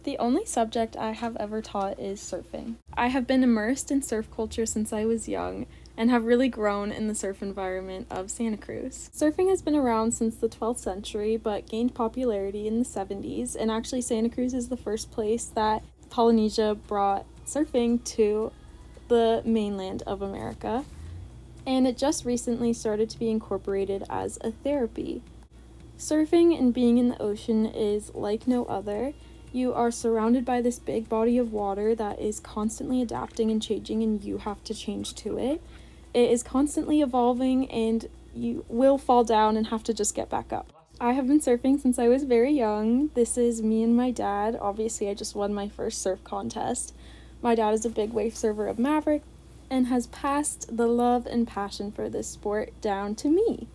The only subject I have ever taught is surfing. I have been immersed in surf culture since I was young and have really grown in the surf environment of Santa Cruz. Surfing has been around since the 12th century but gained popularity in the 70s, and actually Santa Cruz is the first place that Polynesia brought surfing to the mainland of America, and it just recently started to be incorporated as a therapy. Surfing and being in the ocean is like no other. You are surrounded by this big body of water that is constantly adapting and changing, and you have to change to it. It is constantly evolving, and you will fall down and have to just get back up. I have been surfing since I was very young. This is me and my dad. Obviously, I just won my first surf contest. My dad is a big wave surfer of Maverick and has passed the love and passion for this sport down to me.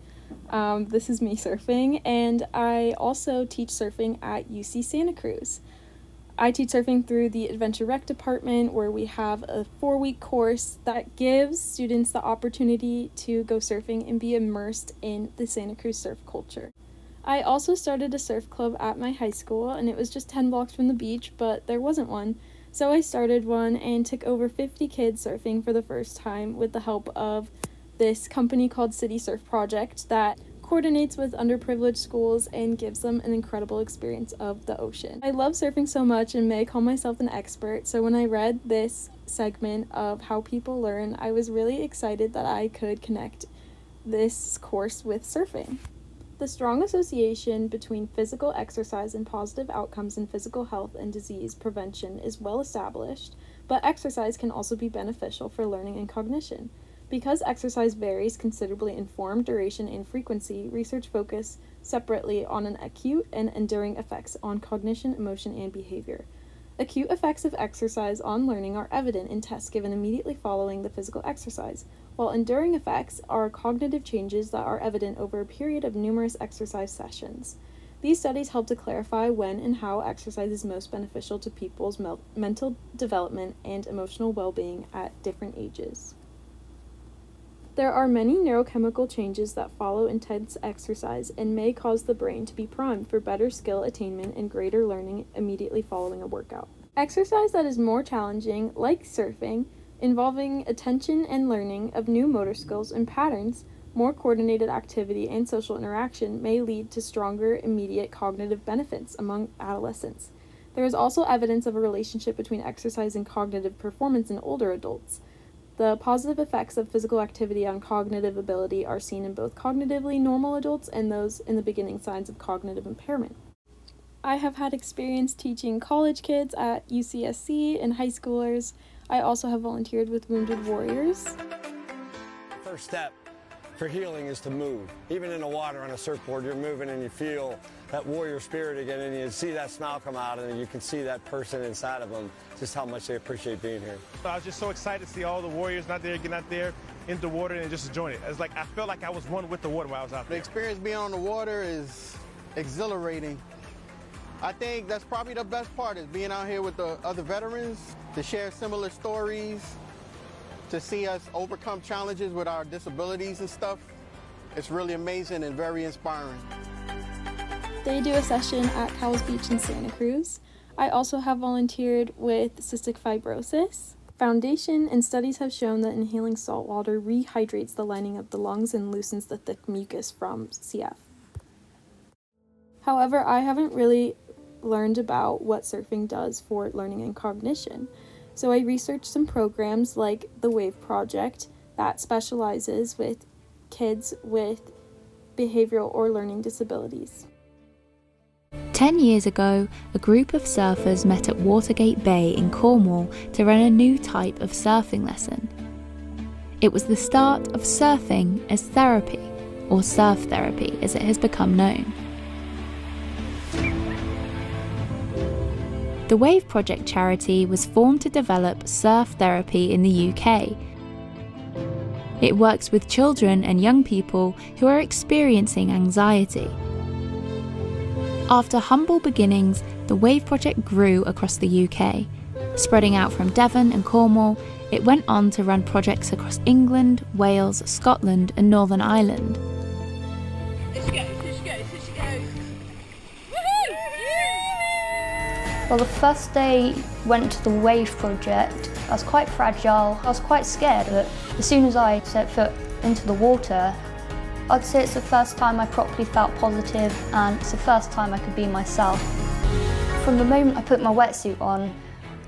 This is me surfing, and I also teach surfing at UC Santa Cruz. I teach surfing through the Adventure Rec department, where we have a 4-week course that gives students the opportunity to go surfing and be immersed in the Santa Cruz surf culture. I also started a surf club at my high school, and it was just 10 blocks from the beach, but there wasn't one. So I started one and took over 50 kids surfing for the first time with the help of this company called City Surf Project that coordinates with underprivileged schools and gives them an incredible experience of the ocean. I love surfing so much and may call myself an expert, so when I read this segment of how people learn, I was really excited that I could connect this course with surfing. The strong association between physical exercise and positive outcomes in physical health and disease prevention is well established, but exercise can also be beneficial for learning and cognition. Because exercise varies considerably in form, duration, and frequency, research focuses separately on an acute and enduring effects on cognition, emotion, and behavior. Acute effects of exercise on learning are evident in tests given immediately following the physical exercise, while enduring effects are cognitive changes that are evident over a period of numerous exercise sessions. These studies help to clarify when and how exercise is most beneficial to people's mental development and emotional well-being at different ages. There are many neurochemical changes that follow intense exercise and may cause the brain to be primed for better skill attainment and greater learning immediately following a workout. Exercise that is more challenging, like surfing, involving attention and learning of new motor skills and patterns, more coordinated activity, and social interaction may lead to stronger immediate cognitive benefits among adolescents. There is also evidence of a relationship between exercise and cognitive performance in older adults. The positive effects of physical activity on cognitive ability are seen in both cognitively normal adults and those in the beginning signs of cognitive impairment. I have had experience teaching college kids at UCSC and high schoolers. I also have volunteered with Wounded Warriors. First step for healing is to move. Even in the water on a surfboard, you're moving and you feel that warrior spirit again, and you see that smile come out, and you can see that person inside of them, just how much they appreciate being here. I was just so excited to see all the warriors out there, getting out there in the water and just enjoying it. It's like I felt like I was one with the water while I was out there. The experience being on the water is exhilarating. I think that's probably the best part, is being out here with the other veterans, to share similar stories, to see us overcome challenges with our disabilities and stuff. It's really amazing and very inspiring. They do a session at Cowles Beach in Santa Cruz. I also have volunteered with cystic fibrosis foundation, and studies have shown that inhaling salt water rehydrates the lining of the lungs and loosens the thick mucus from CF. However, I haven't really learned about what surfing does for learning and cognition. So I researched some programs like the WAVE Project that specializes with kids with behavioral or learning disabilities. 10 years ago, a group of surfers met at Watergate Bay in Cornwall to run a new type of surfing lesson. It was the start of surfing as therapy, or surf therapy as it has become known. The WAVE Project charity was formed to develop surf therapy in the UK. It works with children and young people who are experiencing anxiety. After humble beginnings, the WAVE Project grew across the UK. Spreading out from Devon and Cornwall, it went on to run projects across England, Wales, Scotland and Northern Ireland. Well, the first day went to the Wave project. I was quite fragile, I was quite scared, but as soon as I set foot into the water, I'd say it's the first time I properly felt positive, and it's the first time I could be myself. From the moment I put my wetsuit on,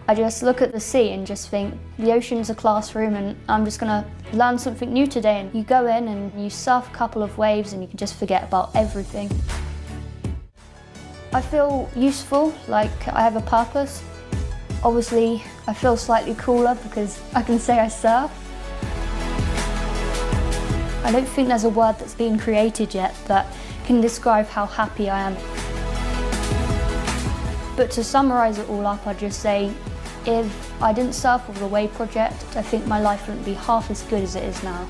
I just look at the sea and just think the ocean's a classroom and I'm just going to learn something new today. And you go in and you surf a couple of waves and you can just forget about everything. I feel useful, like I have a purpose. Obviously, I feel slightly cooler because I can say I surf. I don't think there's a word that's been created yet that can describe how happy I am. But to summarise it all up, I'd just say, if I didn't surf with the Wave project, I think my life wouldn't be half as good as it is now.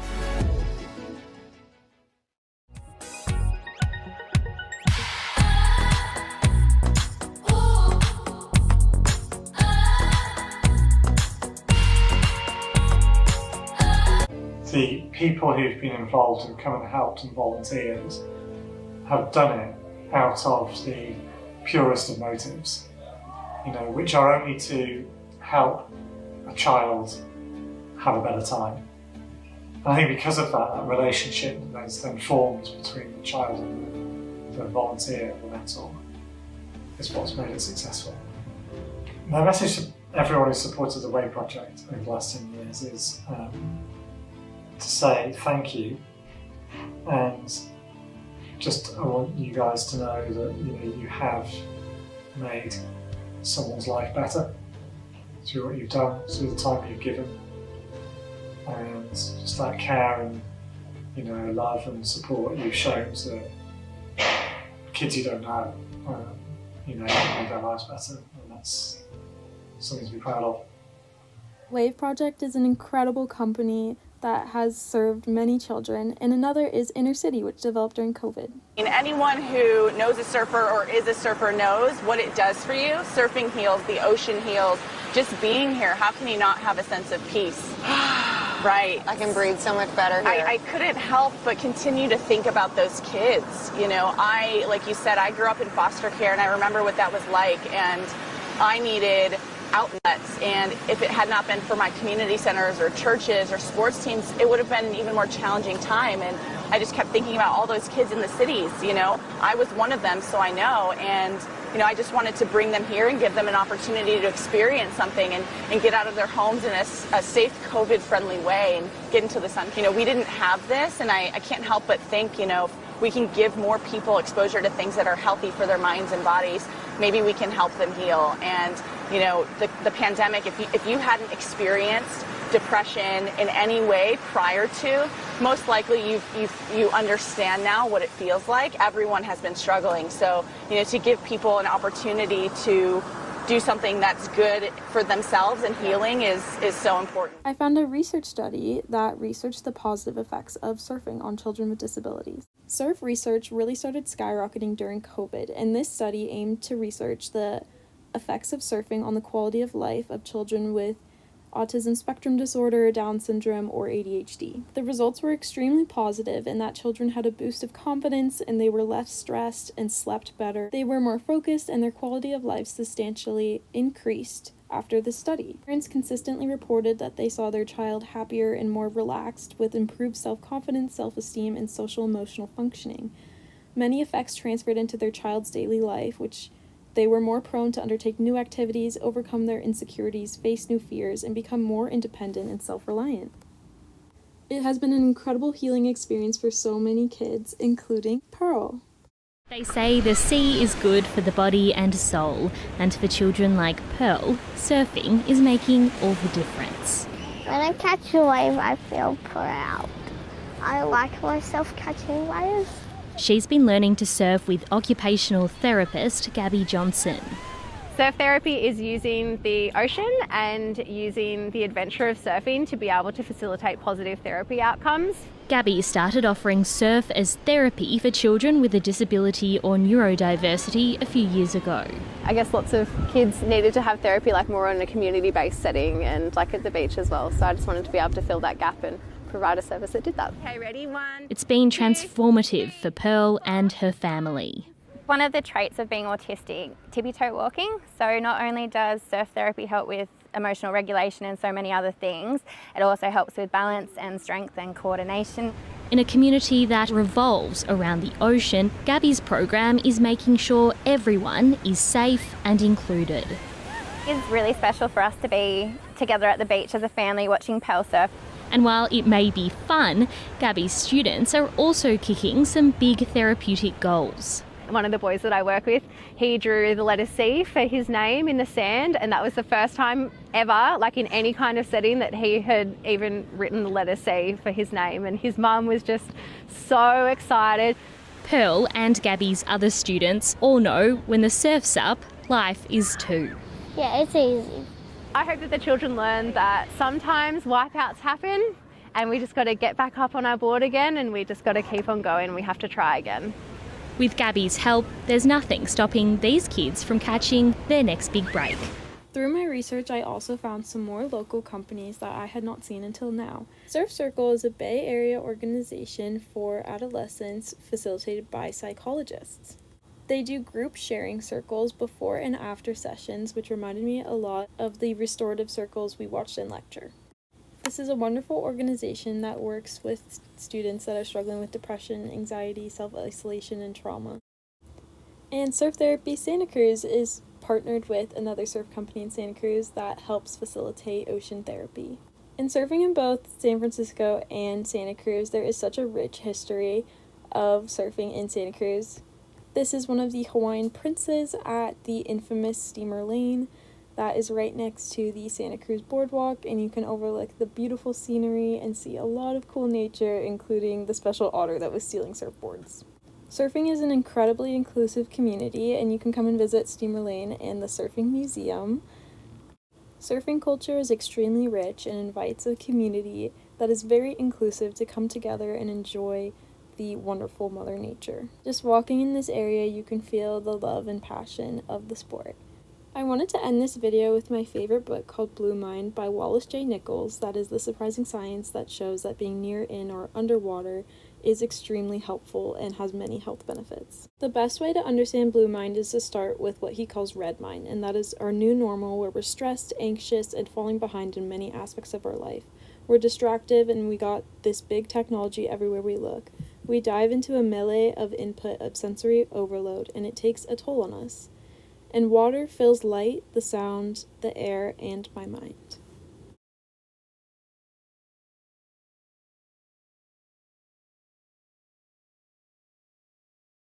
The people who've been involved and come and helped and volunteered have done it out of the purest of motives, which are only to help a child have a better time. And I think because of that relationship that is then formed between the child and the volunteer, the mentor, is what's made it successful. My message to everyone who supported the Wave project over the last 10 years is to say thank you, and just I want you guys to know that you have made someone's life better through what you've done, through the time you've given, and just that care and love and support you've shown to kids you don't know, make their lives better, and that's something to be proud of. Wave Project is an incredible company that has served many children, and another is Inner City, which developed during COVID. And anyone who knows a surfer or is a surfer knows what it does for you. Surfing heals, the ocean heals. Just being here, how can you not have a sense of peace? Right. I can breathe so much better here. I couldn't help but continue to think about those kids. Like you said, I grew up in foster care, and I remember what that was like, and I needed outlets, and if it had not been for my community centers or churches or sports teams, it would have been an even more challenging time. And I just kept thinking about all those kids in the cities. I was one of them, so I know, and I just wanted to bring them here and give them an opportunity to experience something and get out of their homes in a safe, COVID-friendly way and get into the sun. We didn't have this, and I can't help but think, if we can give more people exposure to things that are healthy for their minds and bodies, maybe we can help them heal. And the pandemic, if you hadn't experienced depression in any way prior to, most likely you understand now what it feels like. Everyone has been struggling. So, to give people an opportunity to do something that's good for themselves and healing is so important. I found a research study that researched the positive effects of surfing on children with disabilities. Surf research really started skyrocketing during COVID, and this study aimed to research the effects of surfing on the quality of life of children with autism spectrum disorder, Down syndrome, or ADHD. The results were extremely positive in that children had a boost of confidence and they were less stressed and slept better. They were more focused and their quality of life substantially increased after the study. Parents consistently reported that they saw their child happier and more relaxed with improved self-confidence, self-esteem, and social-emotional functioning. Many effects transferred into their child's daily life, which they were more prone to undertake new activities, overcome their insecurities, face new fears, and become more independent and self-reliant. It has been an incredible healing experience for so many kids, including Pearl. They say the sea is good for the body and soul, and for children like Pearl, surfing is making all the difference. When I catch a wave, I feel proud. I like myself catching waves. She's been learning to surf with occupational therapist Gabby Johnson. Surf therapy is using the ocean and using the adventure of surfing to be able to facilitate positive therapy outcomes. Gabby started offering surf as therapy for children with a disability or neurodiversity a few years ago. I guess lots of kids needed to have therapy more in a community-based setting and at the beach as well. So I just wanted to be able to fill that gap and provide a service that did that. Okay, ready? 1. It's been transformative for Pearl and her family. One of the traits of being autistic, tippy-toe walking. So not only does surf therapy help with emotional regulation and so many other things, it also helps with balance and strength and coordination. In a community that revolves around the ocean, Gabby's program is making sure everyone is safe and included. It's really special for us to be together at the beach as a family watching Pearl surf. And while it may be fun, Gabby's students are also kicking some big therapeutic goals. One of the boys that I work with, he drew the letter C for his name in the sand, and that was the first time ever, like in any kind of setting, that he had even written the letter C for his name, and his mum was just so excited. Pearl and Gabby's other students all know when the surf's up, life is too. Yeah, it's easy. I hope that the children learn that sometimes wipeouts happen and we just got to get back up on our board again, and we just got to keep on going. We have to try again. With Gabby's help, there's nothing stopping these kids from catching their next big break. Through my research, I also found some more local companies that I had not seen until now. Surf Circle is a Bay Area organization for adolescents facilitated by psychologists. They do group sharing circles before and after sessions, which reminded me a lot of the restorative circles we watched in lecture. This is a wonderful organization that works with students that are struggling with depression, anxiety, self-isolation, and trauma. And Surf Therapy Santa Cruz is partnered with another surf company in Santa Cruz that helps facilitate ocean therapy. In surfing in both San Francisco and Santa Cruz, there is such a rich history of surfing in Santa Cruz. This is one of the Hawaiian princes at the infamous Steamer Lane that is right next to the Santa Cruz Boardwalk, and you can overlook the beautiful scenery and see a lot of cool nature, including the special otter that was stealing surfboards. Surfing is an incredibly inclusive community, and you can come and visit Steamer Lane and the Surfing Museum. Surfing culture is extremely rich and invites a community that is very inclusive to come together and enjoy the wonderful Mother Nature. Just walking in this area, you can feel the love and passion of the sport. I wanted to end this video with my favorite book called Blue Mind by Wallace J. Nichols, that is the surprising science that shows that being near, in, or underwater is extremely helpful and has many health benefits. The best way to understand Blue Mind is to start with what he calls Red Mind, and that is our new normal where we're stressed, anxious, and falling behind in many aspects of our life. We're distracted and we got this big technology everywhere we look. We dive into a melee of input of sensory overload, and it takes a toll on us. And water fills light, the sound, the air, and my mind.